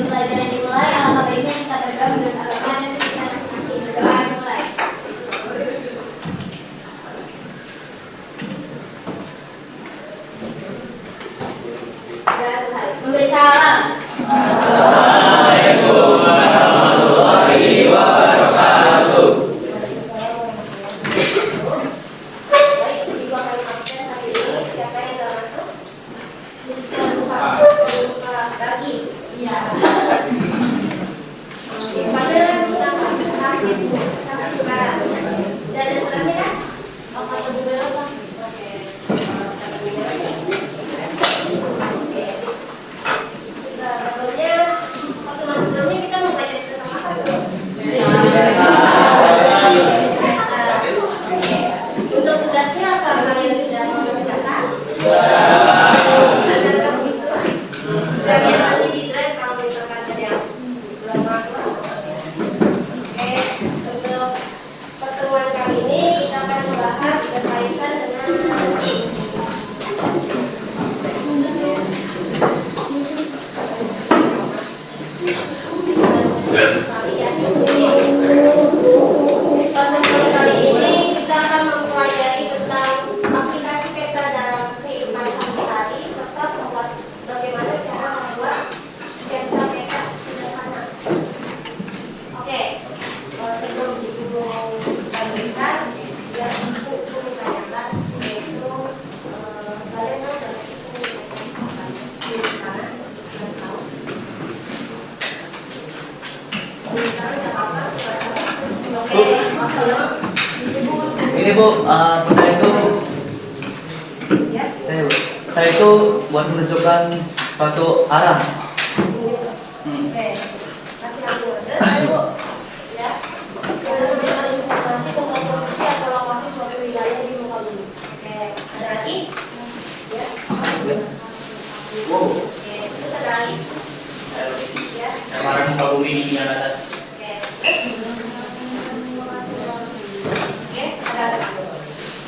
Pelajaran dimulai, alangkah baiknya kita berdoa menurut agama dan kita masing-masing. Berdoa mulai. Berdoa selesai. Memberi salam. Assalamualaikum warahmatullahi wabarakatuh. Baik, di dua kali absen hari ini siapa yang sudah masuk? Lagi. Iya. Untuk tugasnya apa kalian sudah mengerjakan? Dan biasanya di drive kalau misalkan ada yang belum masuk. Oke, untuk pertemuan kali ini kita akan membahas berkaitan dengan pertemuan kali ini kita akan mempelajari tentang aplikasi peta dalam kehidupan sehari-hari serta bagaimana cara membuat sketsa peta sederhana. Oke, sebelum ibu memberikan, biar ibu menanyakan yaitu kalian tahu nggak sih di sana tahu? Di sana nggak apa-apa, nggak salah. Oke, Ini Bu, benda itu ya. saya itu buat menunjukkan suatu arah. Oke, kasih aku order, ayo, ya. Nanti komposisi atau lokasi suatu wilayah di muka bumi. Oke, ada lagi? Ya. Oke, terus ada lagi? Ya. Sekarang muka bumi ini yang atas. Oke, terus? Oke, ada lagi?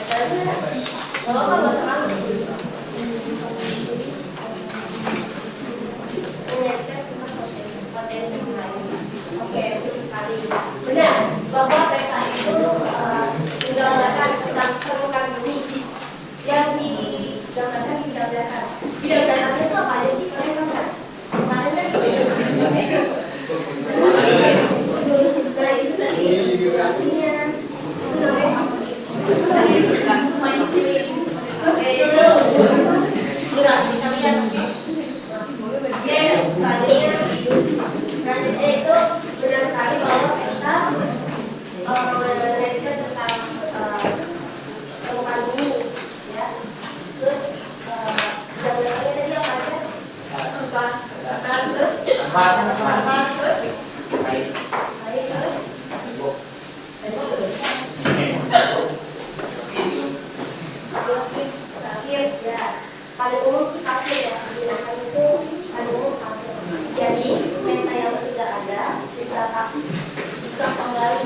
Ada lagi? Oh, kalau sekarang menyajikan tentang potensi wilayah. Oke, betul sekali. Benar, bahwa peta itu menggambarkan tentang permukaan bumi yang digambarkan di bidang datar. Bidang datarnya itu apa aja sih? Kalian tahu nggak? Kemarin kan nah itu tadi geografinya, itu namanya apa? Oke, itu geografi kalian. Oke, selanjutnya itu benar sekali bahwa kita meneliti tentang permukaan bumi, ya. Terus gambarnya tadi apa aja? Pas, terus baik, terus terakhir ya paling umum sih kafir ya, digunakan itu paling umum kafir. Jadi peta yang sudah ada kita kembali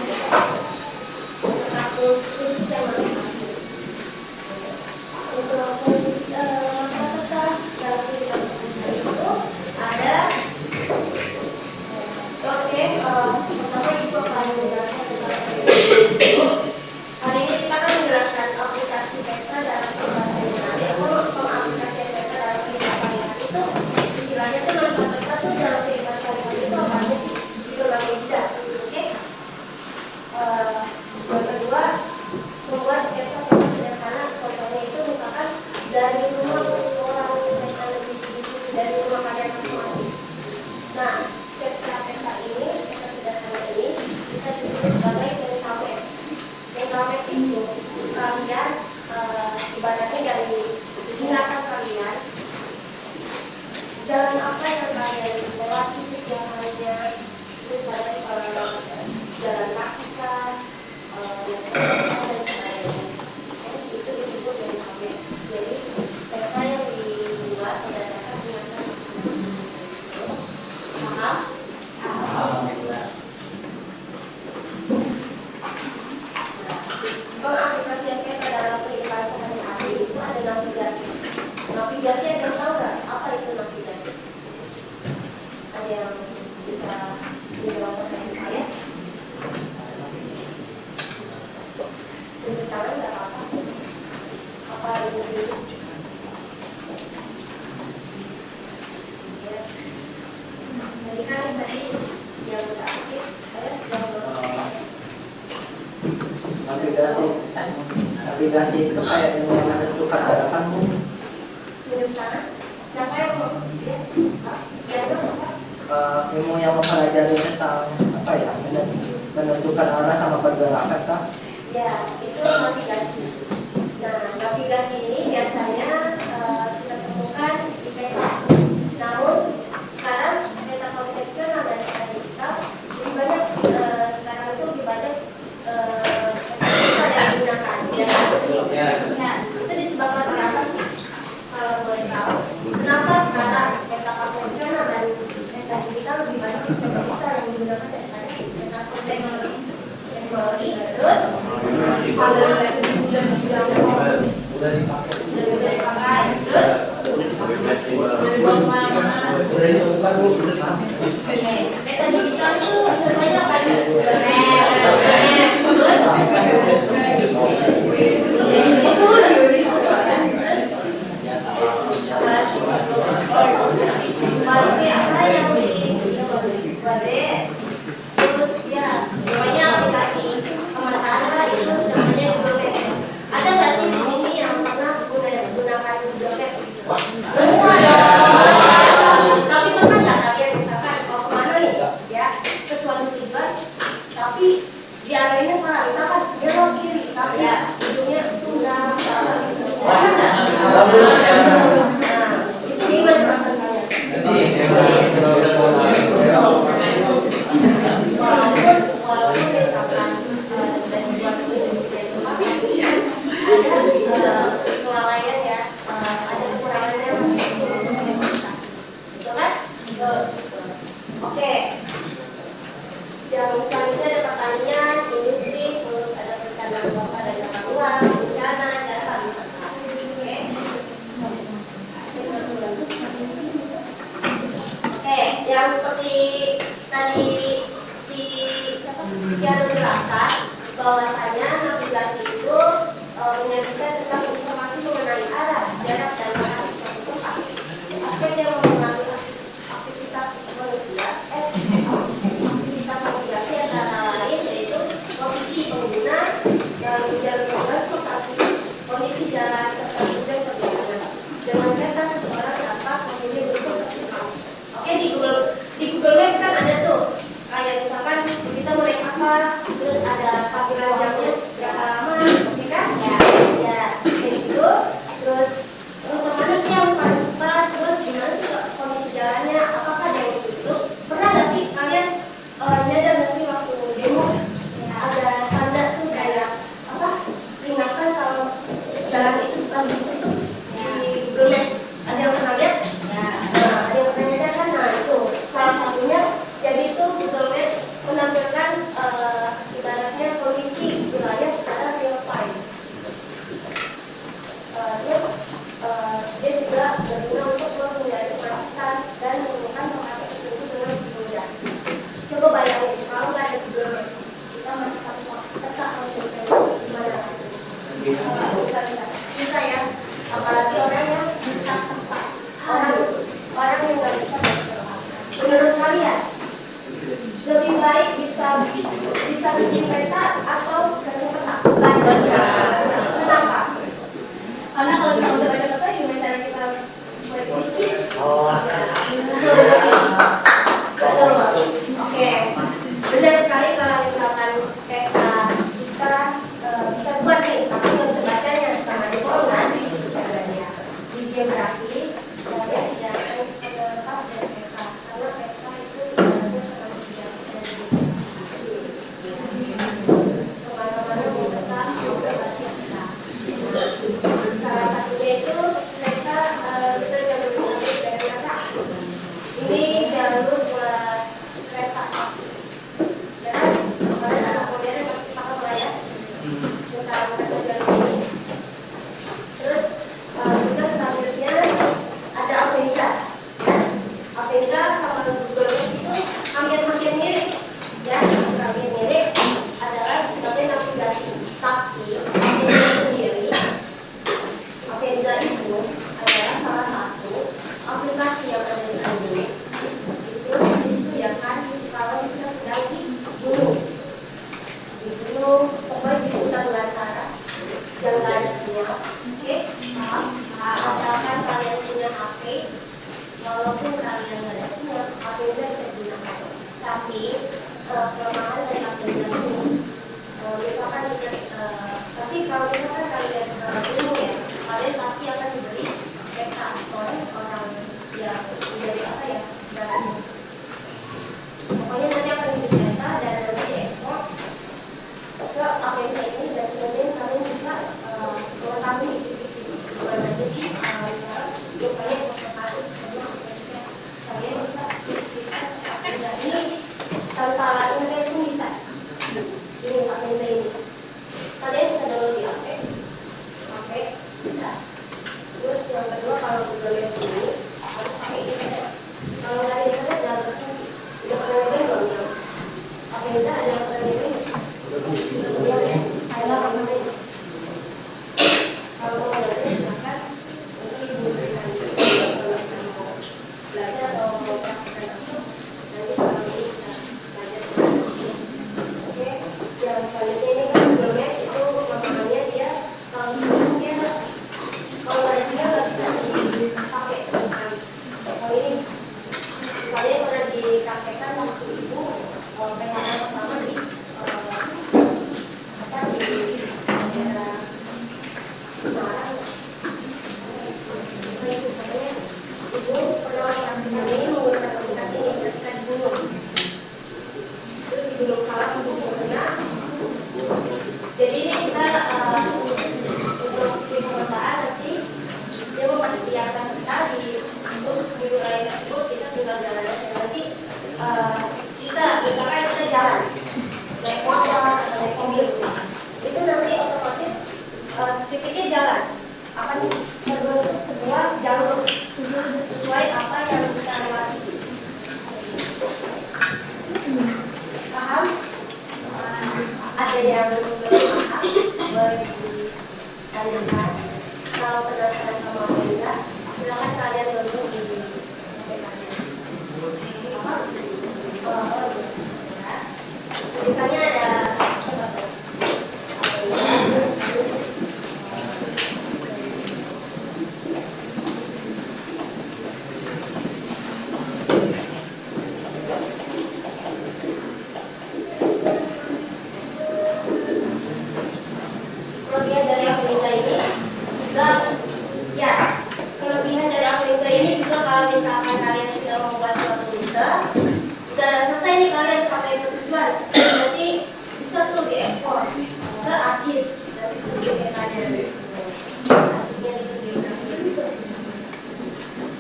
untuk kasus khusus yang mana kafir. Untuk peta dalam kehidupan sehari-hari itu ada. Oke, pertama ibu akan menjelaskan tentang hari ini kita akan menjelaskan aplikasi peta dalam kehidupan sehari-hari atau pengaplikasian peta dalam navigasi itu kayak ilmu yang menentukan arah kan Bu. Minum sana. Siapa yang mau? Dia? Dia apa? Ilmu yang mempelajari tentang apa ya, menentukan arah sama pergerakan kan? Ya, itu navigasi. Nah, navigasi ini biasanya kita temukan di peta. Namun sekarang peta konvensional dan peta digital lebih banyak, sekarang itu lebih banyak peta yang digunakan. Ya, itu disebabkan kenapa sih? Kalau boleh tahu, kenapa sekarang peta konvensional dan peta digital lebih banyak peta digital yang digunakan daripada peta konvensional? Teknologi terus kalau udah dipakai terus peta digital itu sebenarnya apa ya? Masih apa yang terus ya, semuanya aplikasi pemanasan itu namanya Google Maps. Ada nggak sih di sini yang pernah menggunakan Google Maps? Semua dong. Tapi pernah nggak kalian misalkan mau kemana nih? Ya, ke suatu tujuan, tapi diarahnya salah. Misalkan belok kiri, tapi ya ujungnya tunggal. Pernah nggak? Nah, itu gimana perasaan kalian? Walaupun misalkan sudah dibuat sedemikian rupa, ada kelalaian ya, ada kekurangannya masing-masing untuk implementasi, betul kan? Oke. Yang selanjutnya ada pertanian, industri, terus ada perencanaan kota dan tata ruang, bencana, dan pariwisata. Oke, yang seperti tadi yang menjelaskan bahwasanya navigasi itu menyajikan tentang informasi mengenai arah, jarak, dan lokasi suatu tempat. Aspek yang mempengaruhi aktivitas manusia, aktivitas navigasi antara lain yaitu posisi pengguna dan jalur transportasi, kondisi jalan, serta tujuan perjalanan. Dengan peta seseorang dapat memilih bentuk tertentu. Oke, di Google Maps kan ada tuh. Kayak misalkan kita mau naik apa, terus ada panggilan jamnya berapa lama, oke kan? Ya, kayak gitu. Terus kemana sih yang paling tepat, terus gimana sih kondisi jalannya, apakah ada yang tutup? Pernah nggak sih kalian nyadar nggak sih waktu demo ada tanda tuh kayak apa? Peringatan kalau jalan itu lagi tutup di Google Maps. Ada yang pernah lihat? Nah, ada yang pernah nyadar kan? Nah, itu salah satunya. Jadi itu Google Maps menampilkan ibaratnya kondisi wilayah secara real time. Terus dia juga berguna untuk menghindari kemacetan dan menemukan lokasi tertentu dengan mudah. Coba bayangin kalau nggak ada Google Maps, kita masih harus tetap harus gimana hasilnya? Bisa ya, apalagi orang yang tak tempat, orang yang nggak bisa bergerak. Menurut kalian? Lebih baik bisa bikin peta atau baca peta? Baca. Kenapa? Karena kalau kita bisa baca peta, gimana cara kita buat bikin? Betul. Oke. Benar sekali kalau misalkan peta kita bisa buat nih, tapi nggak bisa baca yang nggak ada sinyal. Oke, paham? Asalkan kalian punya HP, walaupun kalian nggak ada sinyal, HP bisa digunakan. Tapi kelemahan dari HP ini, misalkan tapi kalau misalkan kalian bingung ya, kalian pasti akan diberi peta oleh orang yang menjadi apa ya, dan pokoknya nanti akan diberi peta dan nanti diekspor ke APC ini, dan kemudian kalian bisa mengetahui gimana aja sih misalnya satu semua kalian bisa kerja ini tanpa internet pun bisa. Ini APC ini kalian bisa download di HP. Terus yang kedua, kalau Google Maps ini harus pakai internet. Kalau dari internet nggak bisa sih. Udah pernah nyobain belum ya? Apa bisa ada yang pernah nyobain? Belum ya? Ayo pernah nyobain. Kalau mau belajar silakan. Nanti diberikan belajar atau mau praktekkan langsung. Nanti kalau ini bisa belajar. Oke, yang selanjutnya ini kan Google Maps itu maknanya dia kalau ada sinyal nggak bisa dipakai sama sekali. Kalau ini saya pernah dipraktekkan waktu itu PKL pertama di daerah Semarang. Itu pernah praktekkan ini menggunakan aplikasi ini ketika di gunung. Terus di gunung salah satu benar. Jadi ini kita untuk di pemetaan nanti dia mempersiapkan sekali khusus di wilayah tersebut, kita tinggal jalan aja. Nanti kita misalkan kita jalan naik motor atau naik mobil, itu nanti otomatis titiknya jalan akan terbentuk sebuah jalur sesuai apa yang kita lewati. Paham? Ada yang belum paham boleh ditanyakan. Kalau penasaran sama Reza, silakan kalian download di HP kalian. Misalnya ada kelebihan dari Afriza ini juga, ya kelebihan dari Afriza ini juga kalau misalkan kalian sudah membuat suatu rute, udah selesai nih kalian sampai ke tujuan, nanti bisa tuh diekspor ke ARKIS dari segi petanya, hasilnya diterima.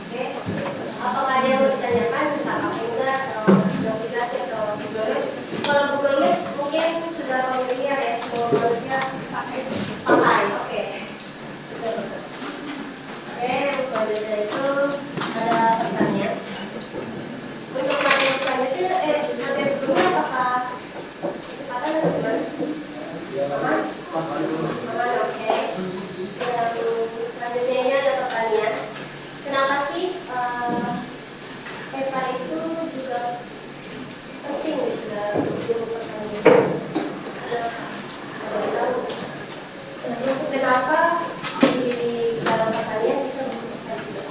Oke, apakah ada yang mau ditanyakan tentang Afriza atau navigasi atau Google Maps? Kalau Google Maps mungkin sudah familiar ya, semua manusia pakai. Oke. Selanjutnya itu ada pertanyaan. Untuk materi selanjutnya, materi sebelumnya apakah kecepatan atau gimana? Aman? Aman, oke. Selanjutnya ini ada pertanyaan. Kenapa sih peta itu juga penting dalam ilmu pertanian? Kenapa di dalam pertanian kita membutuhkan juga?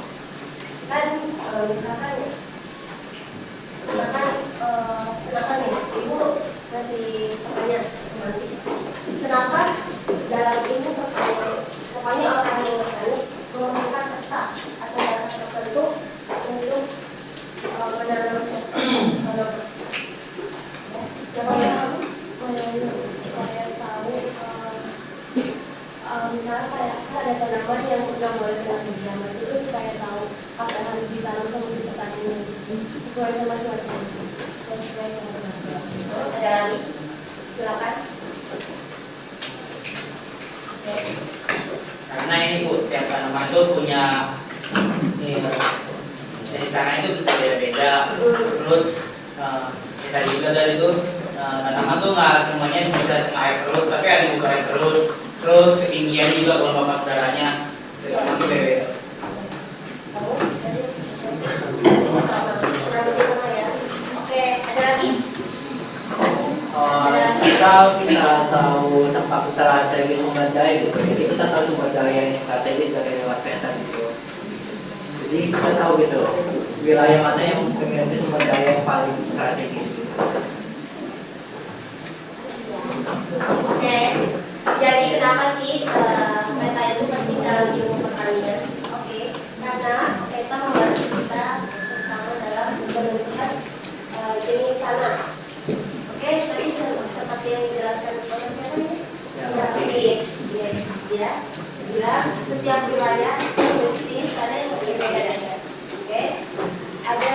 Kan misalkan kenapa nih ibu masih pertanyaan nanti? Kenapa dalam ilmu pertanian pokoknya orang yang bertani memerlukan peta atau data tertentu untuk menanam tanaman? Siapa yang supaya tahu misalnya kayak ada tanaman yang udah mulai kena zaman itu supaya tahu apa yang harus ditanam ke musim pertanian sesuai sama cuaca, sesuai sama tenaga. Ada lagi? Silakan. Karena ini Bu, tiap tanaman itu punya dari sana itu bisa beda-beda. Terus ya tadi juga dari itu tanaman tuh nggak semuanya bisa kena air terus, tapi ada yang buka air terus. Terus ketinggian juga gelombang udaranya tanaman itu beda-beda. Oke, ada lagi? Oh, kita tahu tempat strategis sumber daya gitu. Jadi kita tahu sumber daya yang strategis dari lewat peta gitu. Jadi kita tahu gitu wilayah mana yang memiliki sumber daya yang paling strategis. Oke, jadi kenapa sih peta itu penting dalam ilmu pertanian? Oke, karena peta membantu kita terutama dalam menentukan jenis tanah. Oke, tadi seperti yang dijelaskan oleh siapa ini? Ya, bilang setiap wilayah memiliki jenis tanah yang berbeda-beda. Oke, ada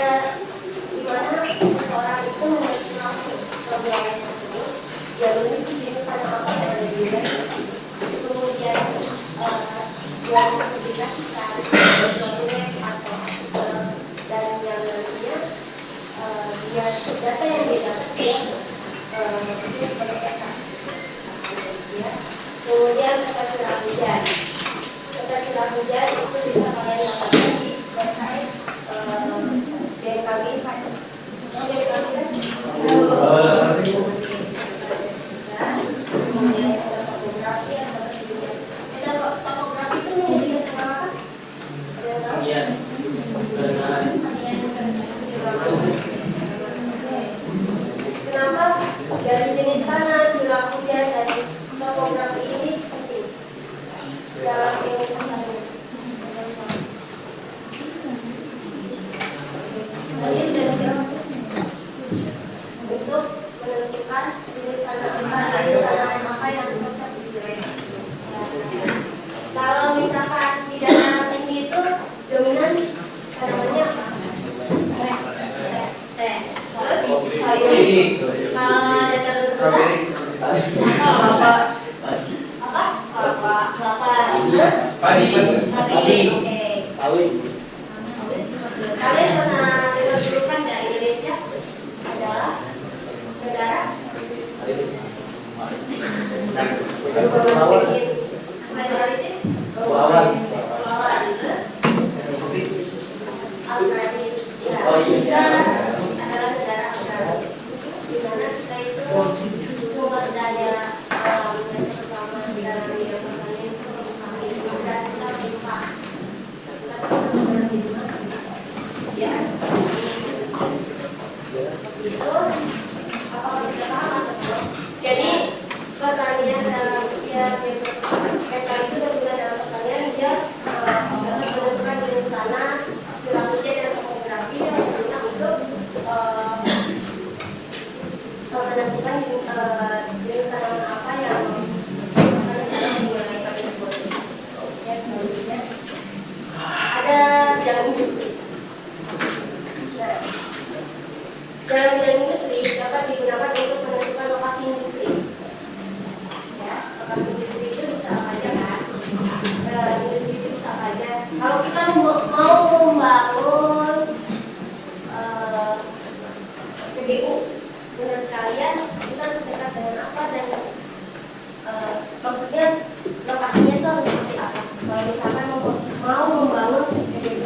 di mana seseorang itu memiliki langsung ke wilayah tersebut, dia memiliki jenis tanah apa yang ada di wilayah tersebut. Kemudian dia mempublikasi suatu web atau artikel dan yang nantinya dia data yang dia dapat dia sebagai peta. Ya. Kemudian peta curah hujan. Peta curah hujan itu bisa kalian dapatkan di website BMKG. BMKG kan? Kemudian ada topografi, ada persediaan. Peta topografi itu menjadikan tentang apa? Ada yang tahu? Iya. Benar. Kenapa dari jenis tanah, curah hujan, dan topografi ini penting dalam ilmu pertanian? Kalian sudah jawab untuk menentukan jenis tanaman apa yang cocok di wilayah tersebut. Kalau misalkan di daerah tinggi itu dominan tanamannya apa? Teh. Terus sayur. Kalau datar rendah apa? Kelapa. Terus Padi. padi. Oke. Sawit. Kalian pernah dengar dulu kan dari Indonesia adalah negara agraris. Ya, Oh, iya. kita adalah negara agraris. Di mana kita itu sumber daya alam yang terutama dalam bidang pertanian itu beras kita melimpah. Kita benar-benar melimpah. Ya. Itu apakah sudah paham atau belum? Jadi pertanian dalam dia peta itu berguna dalam pertanian dia dapat menentukan jenis tanah, curah hujan dan topografi yang berguna untuk menentukan jenis tanaman apa yang akan ditanam di wilayah tersebut. Ya, selanjutnya ada bidang industri. Nah, dalam bidang industri dapat digunakan untuk menentukan lokasi industri. Ya, lokasi industri itu bisa apa aja kan? Industri itu bisa apa aja. Kalau kita mau membangun PBU, menurut kalian kita harus dekat dengan apa dan maksudnya lokasinya itu harus seperti apa? Kalau misalkan mau membangun PBU,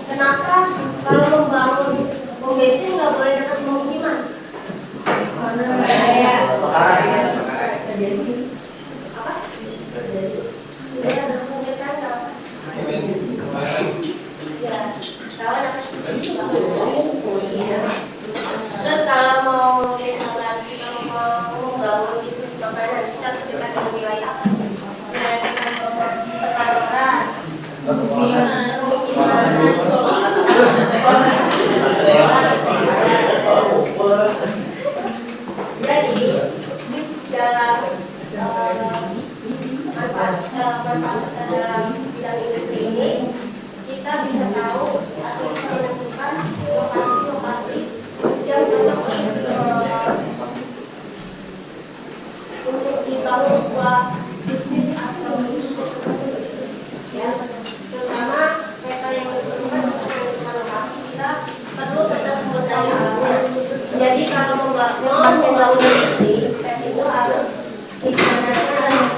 kenapa kalau membangun pom bensin nggak boleh dekat pemukiman? Karena apa? Budaya berhubungan kan kalau ya rawan apa? Terus kalau mau misalnya kita mau membangun bisnis makanan kita harus dekat dengan wilayah apa? Perkantoran, jadi dalam manfaat dalam bidang industri ini kita bisa tahu atau bisa menentukan lokasi-lokasi yang cocok untuk dibangun sebuah bisnis atau ya, terutama peta yang diperlukan untuk menentukan lokasi kita perlu peta sumber daya alam. Jadi kalau membangun industri, peta itu harus dibenarkan harus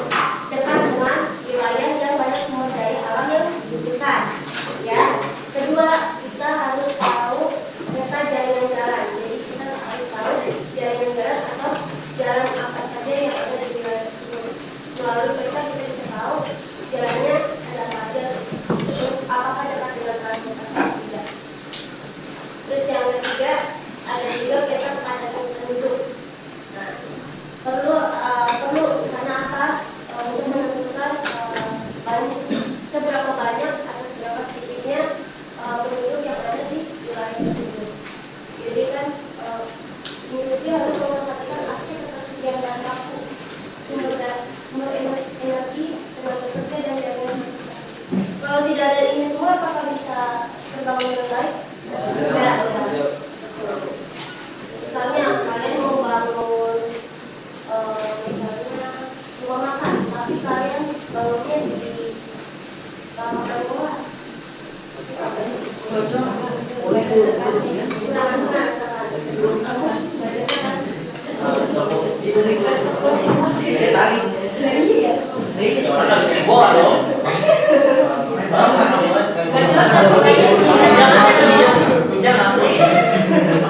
dekat dengan wilayah yang banyak sumber daya alam yang dibutuhkan.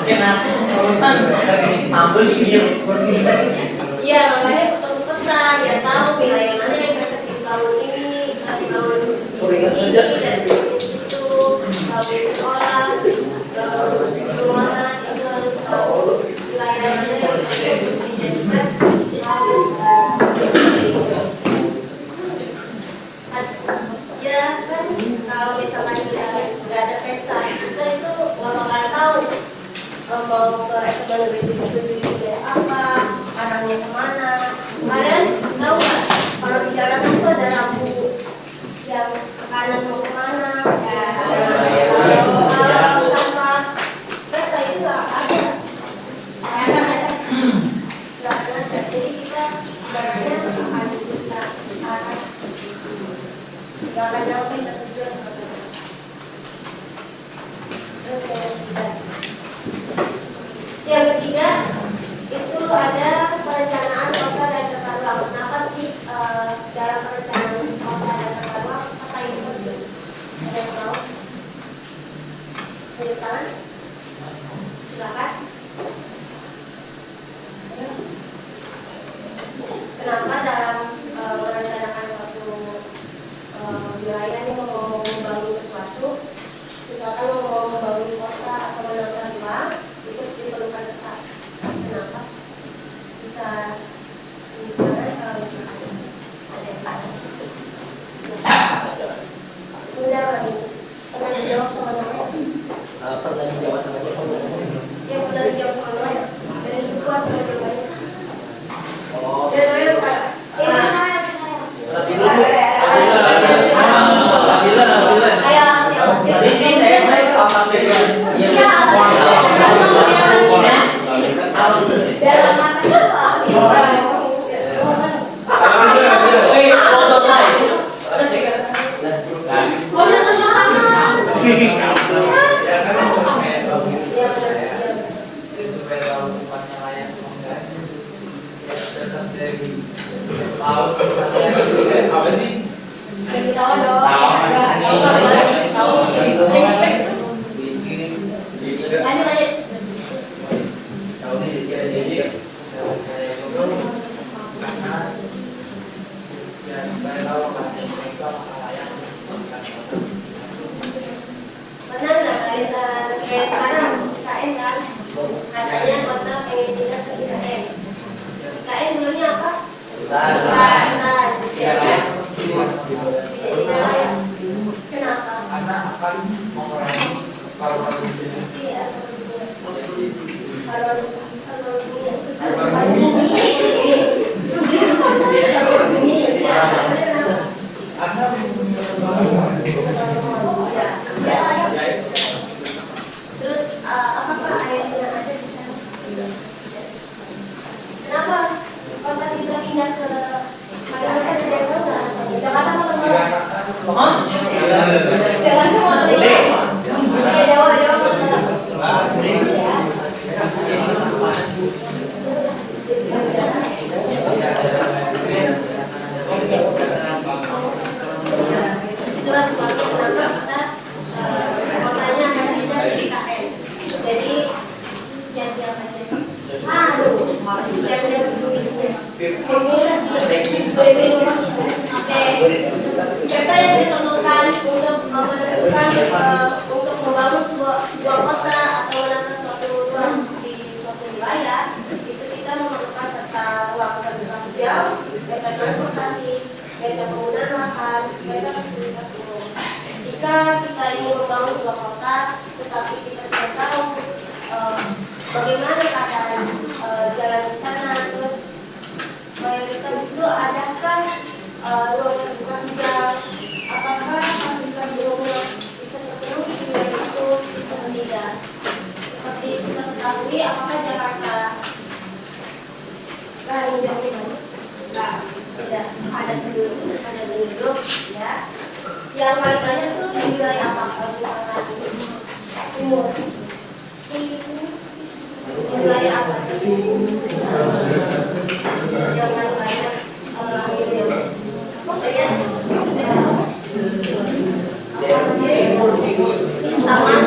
Kena urusan sambel ini. Iya, makanya petan-petan ya tahu wilayah mana yang cocok di tahun ini, di tahun ini dan itu tahu sekolah, perumahan itu harus tahu wilayah mana yang cocok dijadikan harus ya kan kalau misalkan nggak ada peta kita itu nggak bakal tahu mau ke SMA negeri itu kayak apa, arahnya kemana. Kalian tahu nggak kalau di jalan itu ada lampu yang ke kanan mau kemana? Kalau tanpa peta itu nggak ada. Nggak ada. Jadi kita sebenarnya akan kita arah. Nggak akan nyampe ke tujuan sebenarnya. Terus yang ketiga itu ada perencanaan kota dan tata ruang. Kenapa sih dalam perencanaan kota dan tata ruang kota itu penting? Ada yang tahu? Tunjuk tangan. Silakan. Kenapa dalam merencanakan suatu wilayah ini mau membangun sesuatu, misalkan mau membangun kota atau menata ruang, itu diperlukan peta. Kenapa? Bisa dibuat kalau ada yang tahu. Benar lagi. Pernah dijawab sama namanya? Pernah dijawab sama siapa? Yang pernah dijawab sama namanya? Dari ibu kuasa sama jawabannya. Oh. Dari mana sekarang? Ayo, siapa? Di sini saya apa sih? Iya, dalam mata Apa sih? jadi tahu dong. Tahu. Respect. Lanjut. Tahu nih di sini jadi saya ngobrol karena ya saya tahu kasih mereka masalah yang Benar nggak kalian kayak sekarang IKN kan? Katanya kota pengen pindah ke IKN. IKN dulunya apa? Hutan. Kenapa? karena akan mengurangi kalau Iya. Terus apakah air yang ada di sana? Kenapa kota bisa pindah ke Kalimantan dan Jakarta? Jakarta mau kemana? Jakarta mau kemana? Iya, Jawa. Itulah sebabnya kenapa kita kotanya akan pindah ke IKN. Jadi siap-siap aja. Siap-siap dulu gitu. Oke. Kita yang ditemukan untuk menentukan untuk membangun sebuah kota atau menata suatu ruang di suatu wilayah, itu kita memerlukan peta ruang terbuka hijau, peta transportasi, peta penggunaan lahan, peta fasilitas umum. Jika kita ingin membangun sebuah kota, tetapi kita tidak tahu bagaimana keadaan jalan di sana, terus mayoritas itu adakah ruang terbuka hijau, apakah fasilitas umum bisa terpenuhi di wilayah itu atau tidak? Seperti kita ketahui, apakah Jakarta hijaunya banyak? Enggak, tidak. Ada penduduk, ya. Yang paling banyak tuh di wilayah apa? Kalau misalkan timur, di wilayah apa sih? Yang paling banyak maksudnya taman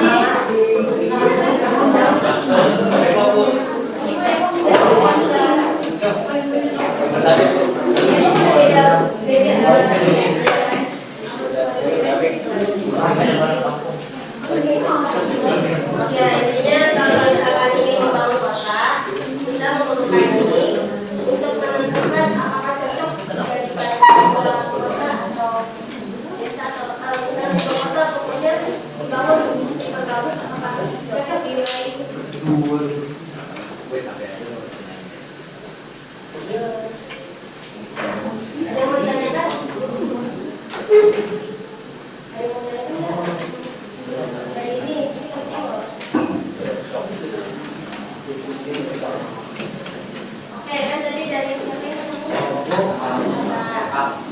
Gue sampai aja lo. Terus ada yang mau ditanyakan? Ada yang mau ditanyakan? Dari ini tengok. Oke, kan tadi dari siapa yang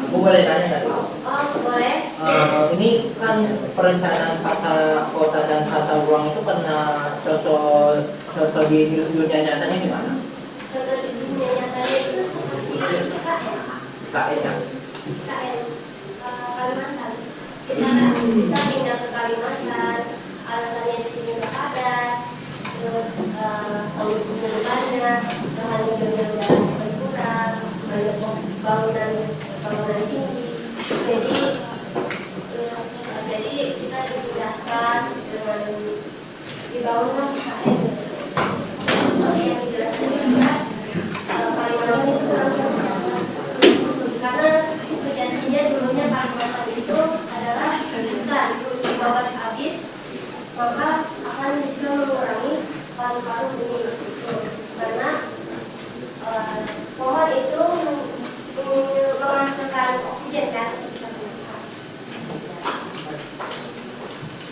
Aku boleh tanya nggak? Oh, boleh. Ini kan perencanaan tata kota dan tata ruang itu pernah contoh di dunia nyatanya gimana? Contoh di dunia nyatanya itu seperti KKN. KN-nya? KKN Kalimantan. Kita pindah ke Kalimantan, alasannya di sini nggak ada, terus polusinya banyak, lahan hijaunya udah berkurang, banyak bangunan tinggi. Jadi kita dipindahkan dengan dibangunlah KKN. Seperti yang dijelaskan juga, Kalimantan itu langsung karena sejatinya dulunya Kalimantan itu adalah hutan dibabat habis, maka akan bisa mengurangi paru-paru bumi itu karena pohon itu menghasilkan oksigen kan kita bernafas.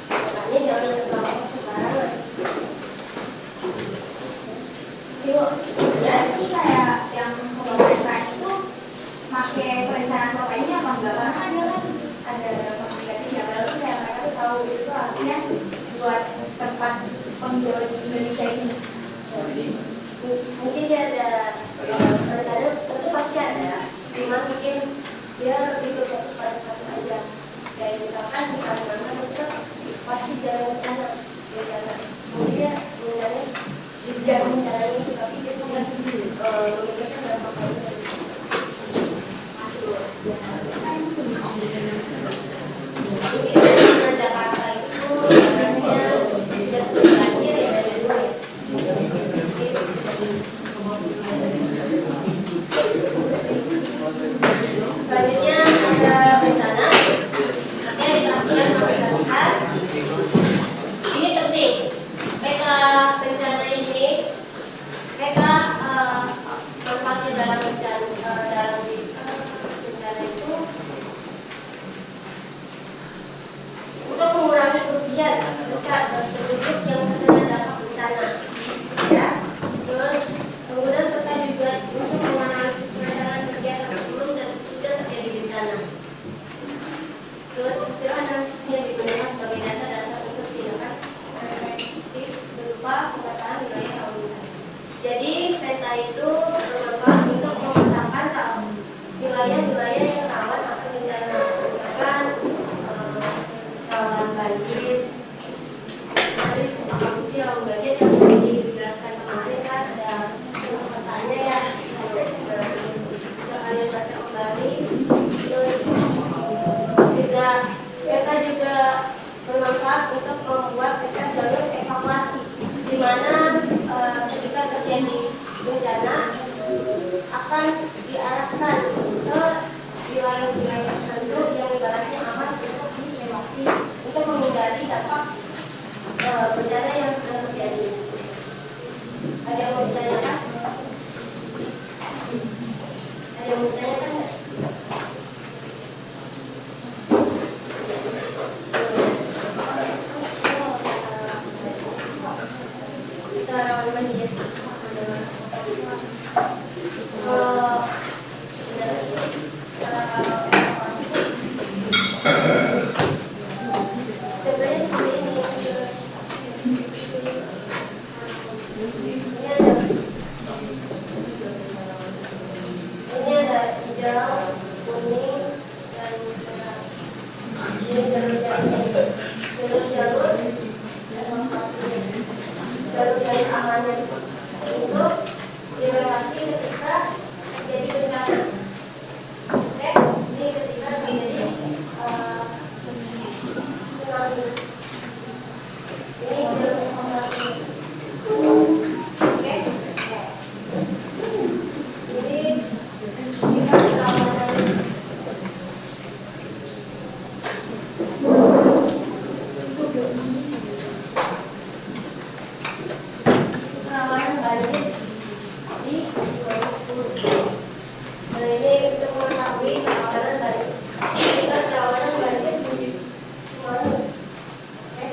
Makanya jangan terlalu sembarangan. Yuk, Berarti kayak yang pemerintah itu pakai perencanaan kota ini apa enggak? Karena kan dia kan ada komunikasi yang lalu kayak mereka tuh tahu itu harusnya buat tempat pemilu di Indonesia ini. mungkin dia ada rencana, tentu pasti ada. Cuma mungkin dia lebih berfokus pada satu aja. Kayak misalkan di Kalimantan itu pasti jalan rencana. Mungkin dia rencananya di jalan rencananya itu, tapi dia tidak memikirkan dampak lain dari situ. Mungkin Jakarta itu sebenarnya sudah sebenarnya ya dari dulu ya. Selanjutnya ada bencana. Artinya diperhatikan masyarakat. Ini penting. PK bencana ini, PK manfaatnya dalam bencana itu untuk mengurangi kerugian besar bagi penduduk yang terkena dampak bencana. Ya. Terus kemudian peta juga untuk menganalisis perencanaan kegiatan sebelum dan sesudah terjadi bencana. Terus hasil analisisnya digunakan sebagai data dasar untuk tindakan efektif berupa pemetaan wilayah rawan bencana. Jadi peta itu bermanfaat untuk memetakan wilayah-wilayah yang rawan akan bencana, misalkan rawan banjir. Jadi mungkin rawan banjir yang seperti dijelaskan kemarin kan ada petaannya ya, sekalian baca kembali. Terus juga kita juga bermanfaat untuk membuat peta jalur evakuasi, di mana ketika terjadi bencana akan diarahkan ke wilayah-wilayah tertentu yang ibaratnya aman untuk dilewati untuk menghindari dampak bencana yang sedang terjadi. Ada yang mau ditanyakan? Ada yang mau ditanyakan nggak? Kita rawan banjir. Sebenarnya sih cara evakuasi sebenarnya seperti ini. Ini ada hijau, kuning, dan merah. Ini jalur evakuasinya, jalur dari amannya untuk dilewati ketika terjadi bencana. Oke, ini ketika terjadi tsunami. Ini jalur evakuasi. Oke. Jadi kita pengawasan banjir di Bengkulu. Nah ini untuk mengetahui kerawanan banjir. Kita kerawanan banjir di mana? Oke.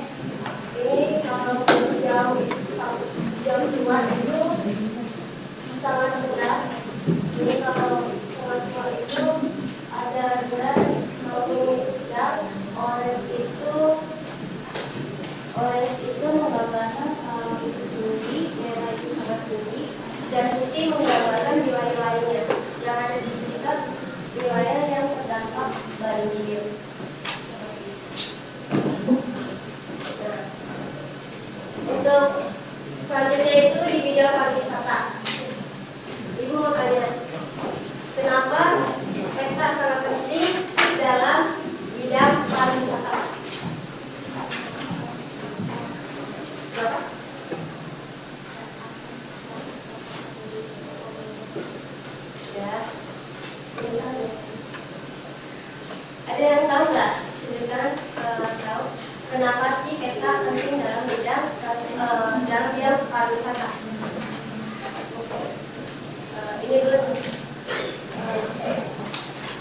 Ini kalau jam 2 itu sangat rendah. Ini kalau sangat tua itu ada berat, kalau ini sedang, orange itu menggambarkan tinggi, merah itu sangat tinggi, dan putih menggambarkan wilayah lainnya yang ada di sekitar wilayah yang terdampak banjir. Nah, untuk selanjutnya itu di bidang pariwisata. Ibu mau tanya, kenapa peta sangat penting dalam bidang pariwisata? Kenapa? Ya, ada yang tahu nggak? Tunjukkan tahu kenapa sih peta penting dalam bidang pariwisata? Ini dulu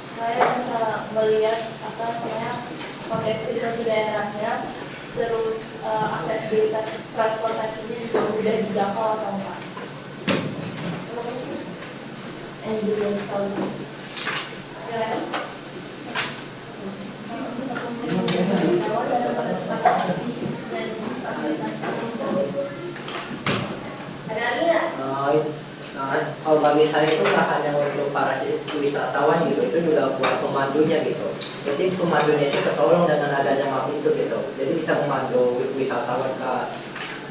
supaya bisa melihat apa namanya potensi suatu daerahnya, terus aksesibilitas transportasinya juga mudah dijangkau atau enggak. Engineering sound. Ada lagi? Ada lagi nggak? Kalau bagi saya itu nggak hanya untuk para wisatawan gitu, itu juga buat pemandunya gitu. Jadi pemandunya itu ketolong dengan adanya map itu gitu. Jadi bisa memandu wisatawan ke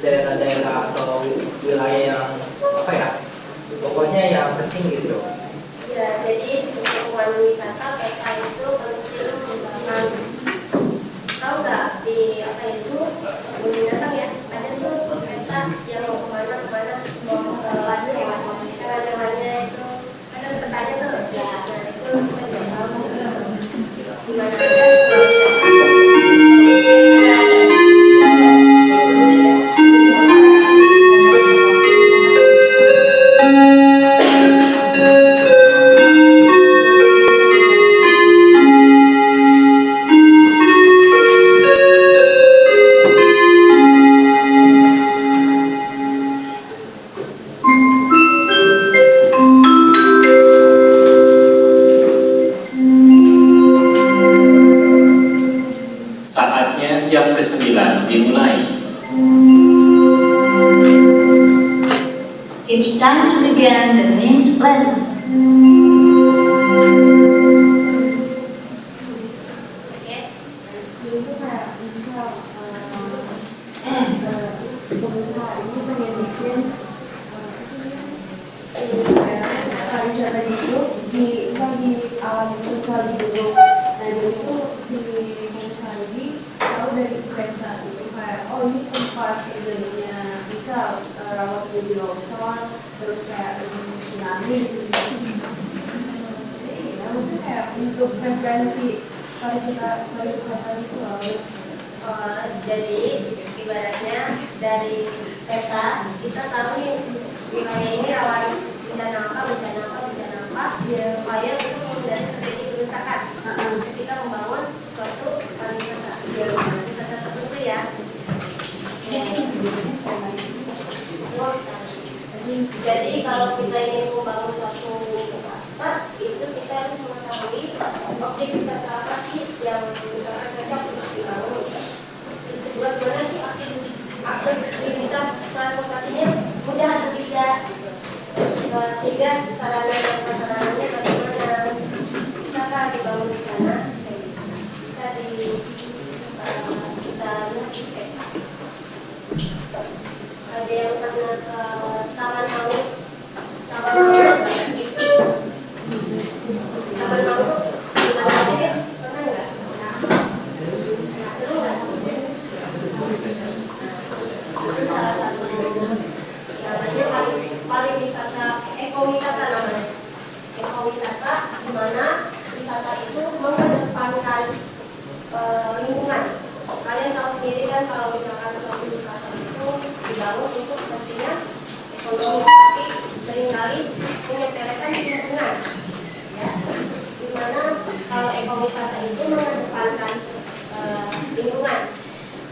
daerah-daerah atau wilayah yang apa ya, pokoknya yang penting gitu. Ya, jadi untuk pemandu wisata peta itu penting. Misalkan tahu nggak di apa itu menggunakan ya, ada tuh peta yang mau kemana mau ke lagi ya, caranya itu ada petanya tuh. Ya, nah itu kita juga tahu gimana aja. Saatnya jam ke-9 dimulai. It's time to begin the named lesson. Oke. Itu kayak misal pengusaha ini pengen bikin pariwisata itu di alam misal di gedung. Nah jadi itu si pengusaha ini tahu dari peta itu kayak oh ini tempat terjadinya misal rawan di longsor, terus kayak tsunami gitu. Ya maksudnya kayak untuk referensi pariwisata itu loh. Jadi ibaratnya dari peta kita tahu nih wilayah ini rawan bencana apa, ya, supaya itu menghindari terjadi kerusakan ketika membangun suatu pariwisata tertentu ya. Jadi kalau kita ingin membangun suatu wisata, itu kita harus mengetahui objek wisata apa sih yang misalkan cocok untuk dibangun. Terus kedua, gimana sih aksesibilitas transportasinya mudah atau tidak? Ketiga, sarana dan prasarananya bagaimana? Bisakah dibangun di sana? Bisa kita lihat di peta. Ada yang pernah ke Taman Mangrove, Gipi. Taman Mangrove gimana aja deh? Pernah nggak? Seru nggak? Itu salah satu namanya pariwisata, ekowisata namanya. ekonomi, tapi seringkali menyepelekan lingkungan. Ya, dimana kalau ekowisata itu mengedepankan lingkungan,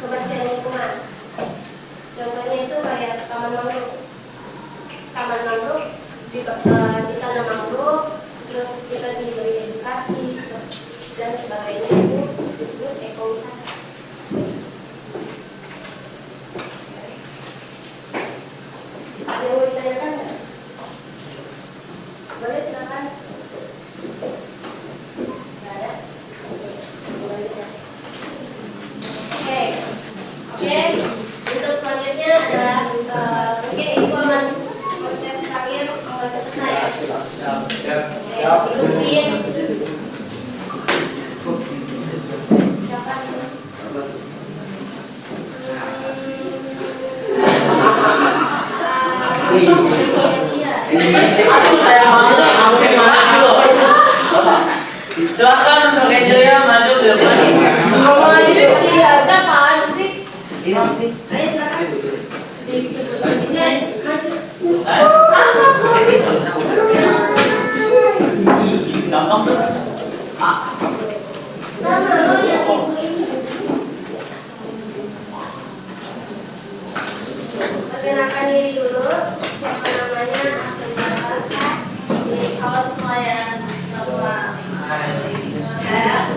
kebersihan lingkungan. Contohnya itu kayak taman mangrove. Taman mangrove ditanam mangrove, terus kita diberi edukasi dan sebagainya, itu disebut ekowisata. Ada yang mau ditanyakan nggak? Boleh, silakan. Nggak ada? Boleh ya. Oke. Untuk selanjutnya adalah mungkin Ibu aman kontes terakhir akan ketemu ya. Siap. Aku saya mau aku maju loh. Silakan untuk Angelia maju ke depan. Kalau ini sih aja apaan sih? Ini apa sih? Ayo silakan. Disebut maju. Gampang tuh. Sama lo yang ibu ini. Perkenalkan diri dulu. Siapa namanya? Halo semuanya, nama saya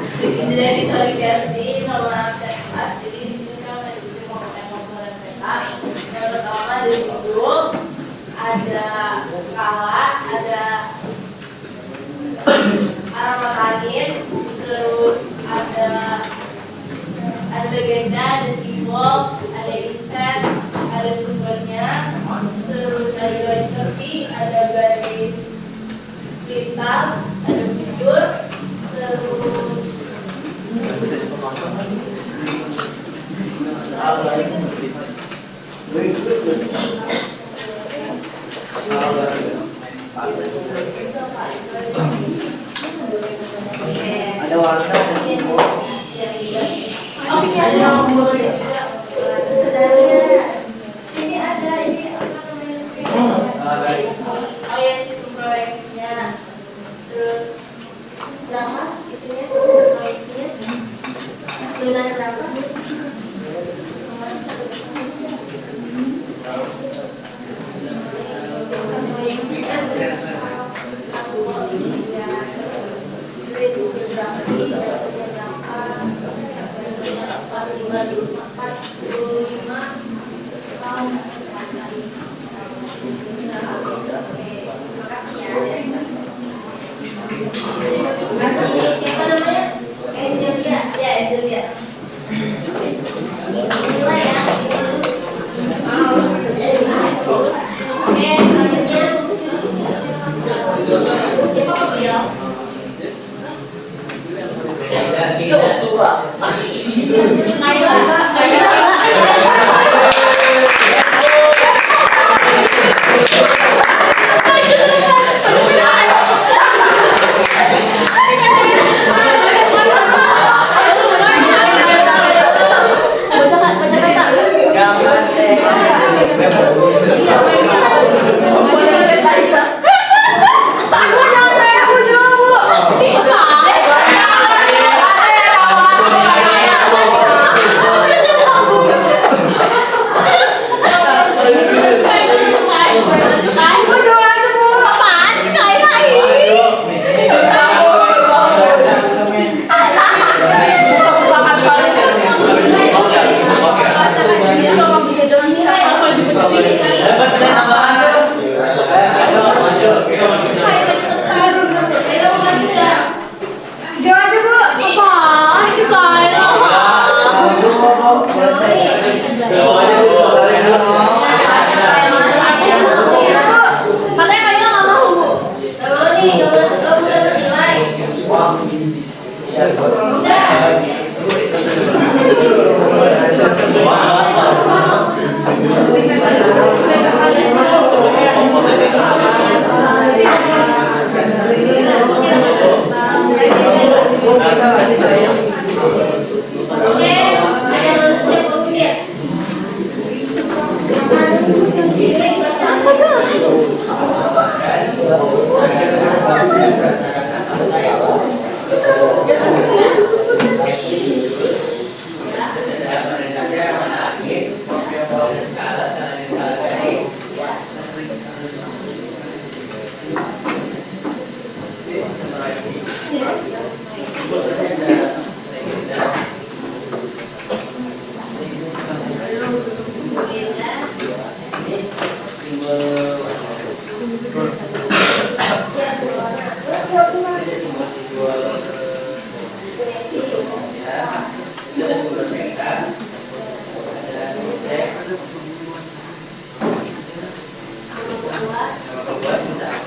jadi Solidarity, nomor saya 4. Jadi di sini saya mengikuti komponen setak. Yang pertama dari grup, ada skala, ada aroma angin, terus ada legenda, ada simbol, ada inset, ada sumbernya, terus ada garis tepi, ada garis lintang, ada figur, terus Ada warna, ada simbol. ada yang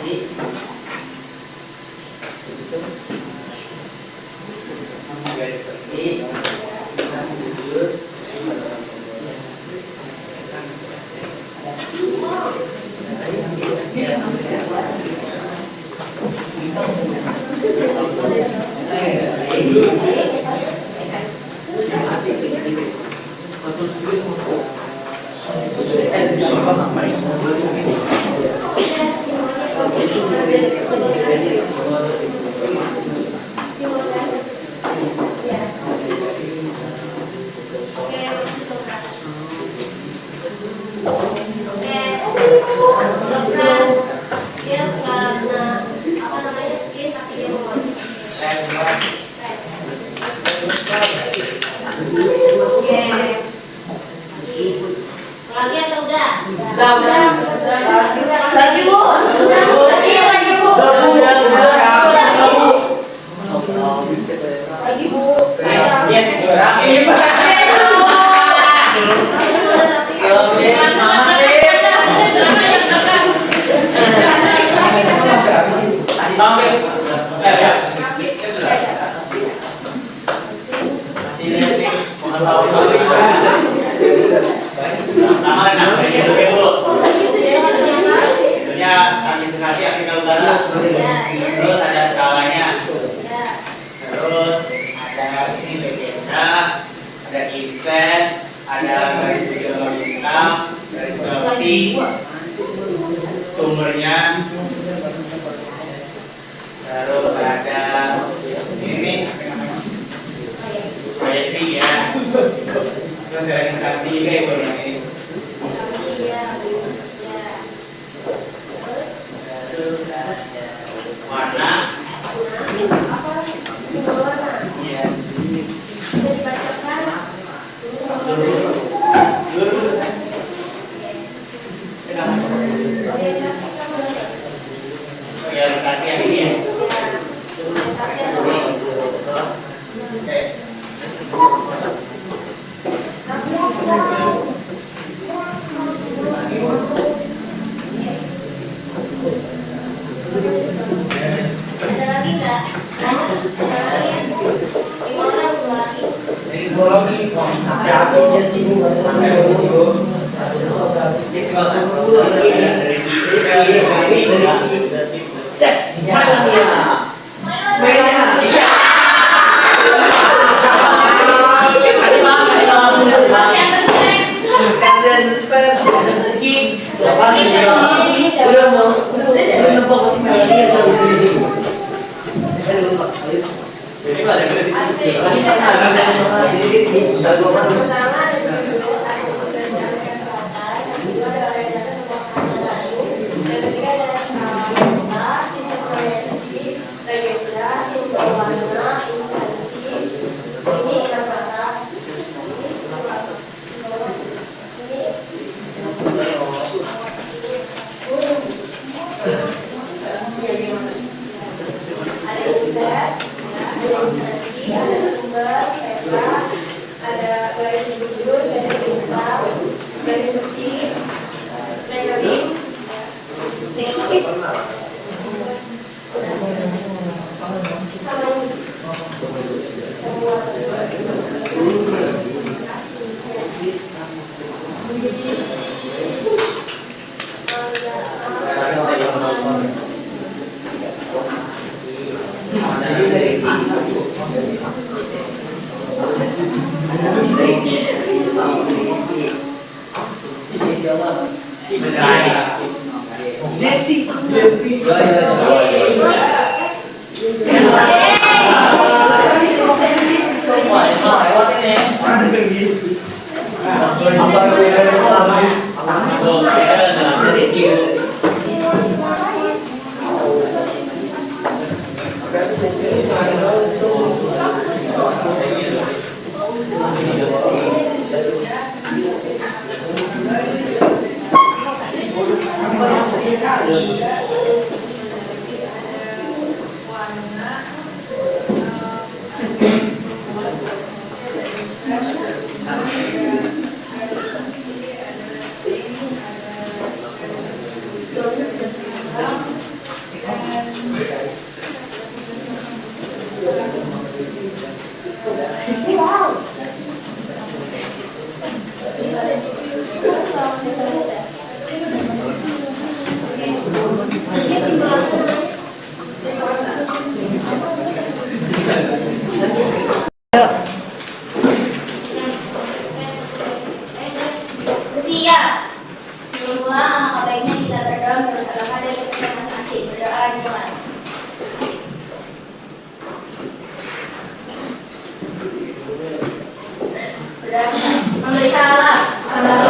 Kasih. Garis seperti jujur. Lagi atau udah? Lagi, Bu. Lagi, Bu. Terus ada skalanya. Terus ada ini legenda, ada inset, ada garis geometri hitam, garis geometri, sumbernya. Terus ada ini proyeksi ya. Terus ada interaksi kayak yang ini. Warna. Iya. Orientasi yang ini ya. Ada lagi nggak? dimulai. Berapa? Memberi salam.